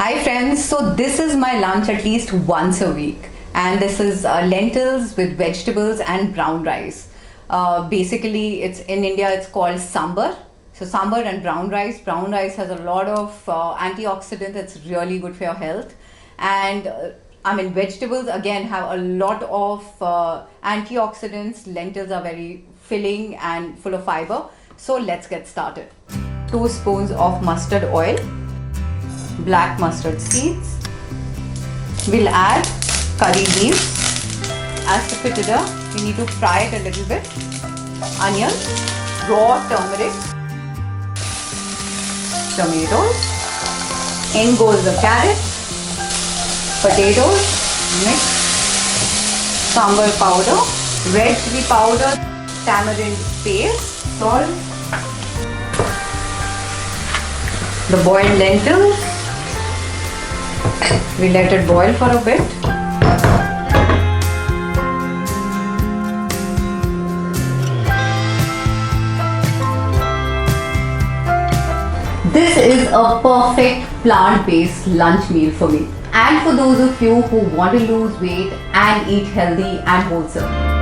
Hi friends, so this is my lunch at least once a week, and this is lentils with vegetables and brown rice. Basically, it's in India, it's called sambar. So sambar and brown rice. Brown rice has a lot of antioxidants. It's really good for your health. And vegetables again have a lot of antioxidants. Lentils are very filling and full of fiber. So let's get started. 2 spoons of mustard oil, black mustard seeds. We'll add curry leaves, aesofitidia. We need to fry it a little bit. Onion, raw turmeric, tomatoes. In goes the carrot, potatoes, mix, sambar powder, red chili powder, tamarind paste, salt, the boiled lentils. We let it boil for a bit. This is a perfect plant-based lunch meal for me, and for those of you who want to lose weight and eat healthy and wholesome.